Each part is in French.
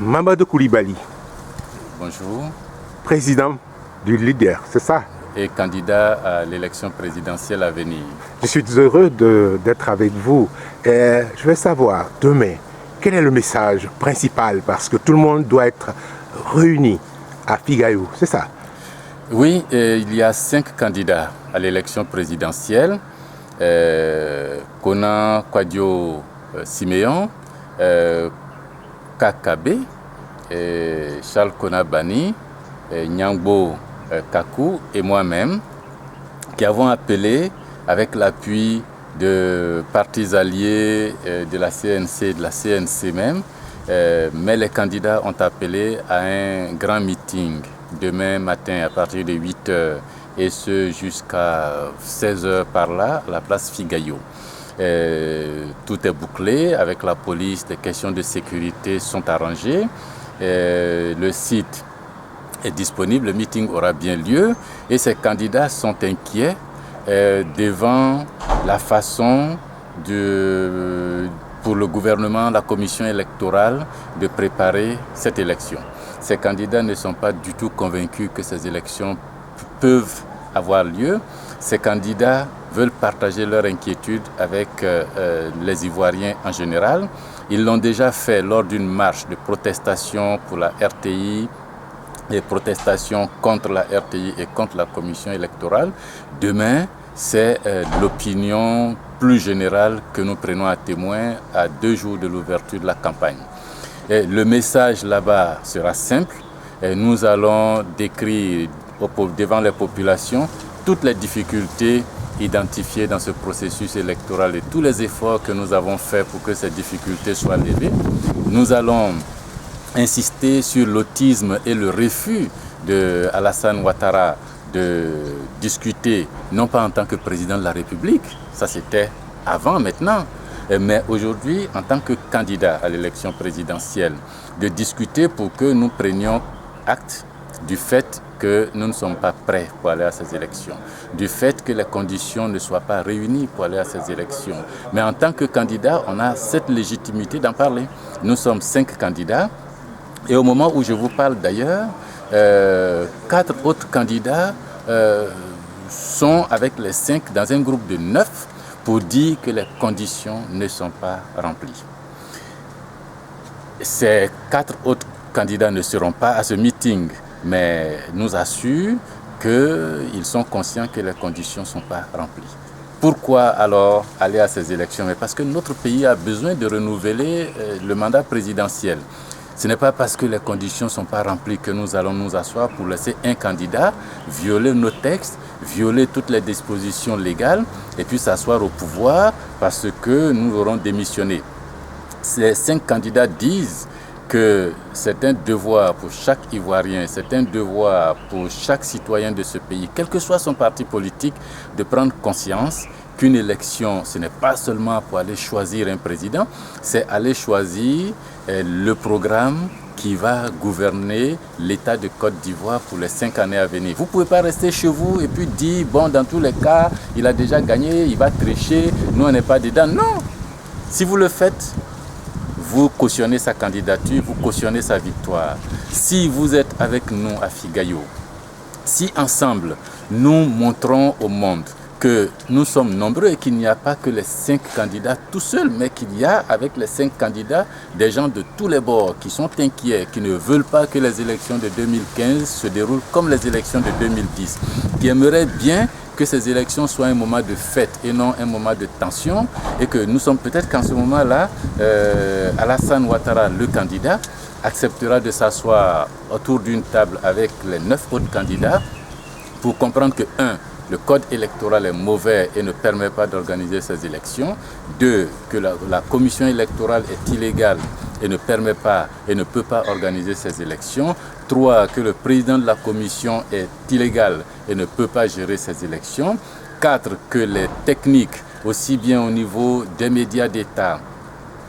Mamadou Koulibaly, Bonjour. président du leader, c'est ça? Et candidat à l'élection présidentielle à venir. Je suis heureux d'être avec vous. Et je veux savoir, demain, quel est le message principal? Parce que tout le monde doit être réuni à Figayou, c'est ça? Oui, il y a 5 candidats à l'élection présidentielle. Kona Kwadio Siméon, Kakabe, Charles Konabani, Nyangbo Kakou et moi-même, qui avons appelé, avec l'appui de partis alliés de la CNC et de la CNC même, mais les candidats ont appelé à un grand meeting demain matin à partir de 8h et ce jusqu'à 16h par là, à la place Figayou. Tout est bouclé avec la police, les questions de sécurité sont arrangées. Le site est disponible, le meeting aura bien lieu et ces candidats sont inquiets devant la façon pour le gouvernement, la commission électorale de préparer cette élection. Ces candidats ne sont pas du tout convaincus que ces élections peuvent avoir lieu. Ces candidats veulent partager leur inquiétude avec les Ivoiriens en général. Ils l'ont déjà fait lors d'une marche de protestation pour la RTI, des protestations contre la RTI et contre la commission électorale. Demain, c'est l'opinion plus générale que nous prenons à témoin à 2 jours de l'ouverture de la campagne. Et le message là-bas sera simple. Et nous allons décrire devant les populations toutes les difficultés identifiées dans ce processus électoral et tous les efforts que nous avons faits pour que ces difficultés soient levées. Nous allons insister sur l'autisme et le refus d'Alassane Ouattara de discuter, non pas en tant que président de la République, ça c'était avant, maintenant, mais aujourd'hui en tant que candidat à l'élection présidentielle, de discuter pour que nous prenions acte du fait que nous ne sommes pas prêts pour aller à ces élections, du fait que les conditions ne soient pas réunies pour aller à ces élections. Mais en tant que candidat, on a cette légitimité d'en parler. Nous sommes 5 candidats et au moment où je vous parle d'ailleurs, 4 autres candidats sont avec les 5 dans un groupe de 9 pour dire que les conditions ne sont pas remplies. Ces 4 autres candidats ne seront pas à ce meeting, mais nous assurent qu'ils sont conscients que les conditions ne sont pas remplies. Pourquoi alors aller à ces élections? Mais parce que notre pays a besoin de renouveler le mandat présidentiel. Ce n'est pas parce que les conditions ne sont pas remplies que nous allons nous asseoir pour laisser un candidat violer nos textes, violer toutes les dispositions légales et puis s'asseoir au pouvoir parce que nous aurons démissionné. Ces 5 candidats disent que c'est un devoir pour chaque Ivoirien, c'est un devoir pour chaque citoyen de ce pays, quel que soit son parti politique, de prendre conscience qu'une élection, ce n'est pas seulement pour aller choisir un président, c'est aller choisir le programme qui va gouverner l'État de Côte d'Ivoire pour les 5 années à venir. Vous ne pouvez pas rester chez vous et puis dire, bon, dans tous les cas, il a déjà gagné, il va tricher, nous on n'est pas dedans. Non, si vous le faites, vous cautionnez sa candidature, vous cautionnez sa victoire. Si vous êtes avec nous à Figayou, si ensemble nous montrons au monde que nous sommes nombreux et qu'il n'y a pas que les 5 candidats tout seuls, mais qu'il y a avec les 5 candidats des gens de tous les bords qui sont inquiets, qui ne veulent pas que les élections de 2015 se déroulent comme les élections de 2010, qui aimeraient bien que ces élections soient un moment de fête et non un moment de tension, et que nous sommes peut-être qu'en ce moment-là, Alassane Ouattara, le candidat, acceptera de s'asseoir autour d'une table avec les 9 autres candidats pour comprendre que 1. Le code électoral est mauvais et ne permet pas d'organiser ces élections. 2. Que la commission électorale est illégale et ne permet pas et ne peut pas organiser ces élections. 3. Que le président de la commission est illégal et ne peut pas gérer ces élections. 4. Que les techniques, aussi bien au niveau des médias d'État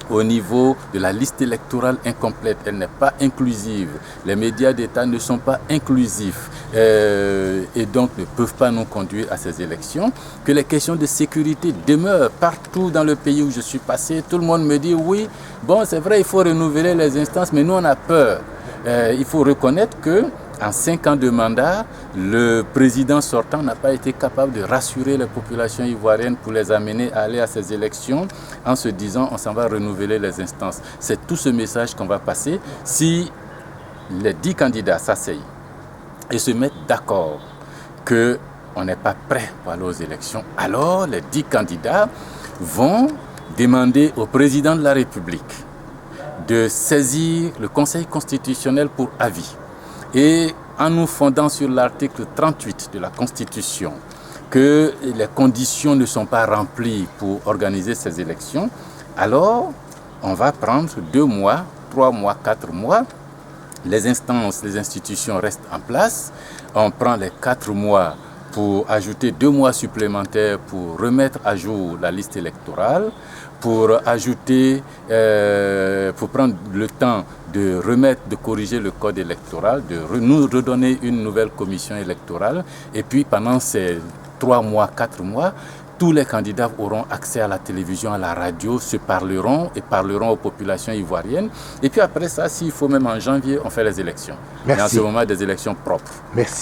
au niveau de la liste électorale incomplète, elle n'est pas inclusive. Les médias d'État ne sont pas inclusifs et donc ne peuvent pas nous conduire à ces élections. Que les questions de sécurité demeurent partout dans le pays où je suis passé. Tout le monde me dit oui, bon c'est vrai, il faut renouveler les instances, mais nous on a peur. Il faut reconnaître que en 5 ans de mandat, le président sortant n'a pas été capable de rassurer les populations ivoiriennes pour les amener à aller à ces élections en se disant on s'en va renouveler les instances. C'est tout ce message qu'on va passer si les 10 candidats s'asseyent et se mettent d'accord qu'on n'est pas prêt pour aller aux élections. Alors les 10 candidats vont demander au président de la République de saisir le Conseil constitutionnel pour avis. Et en nous fondant sur l'article 38 de la Constitution, que les conditions ne sont pas remplies pour organiser ces élections, alors on va prendre 2 mois, 3 mois, 4 mois. Les instances, les institutions restent en place. On prend les 4 mois pour ajouter 2 mois supplémentaires pour remettre à jour la liste électorale, pour ajouter, pour prendre le temps de remettre, de corriger le code électoral, de nous redonner une nouvelle commission électorale. Et puis pendant ces 3 mois, 4 mois, tous les candidats auront accès à la télévision, à la radio, se parleront et parleront aux populations ivoiriennes. Et puis après ça, s'il faut même en janvier, on fait les élections. Merci. Et en ce moment, des élections propres. Merci.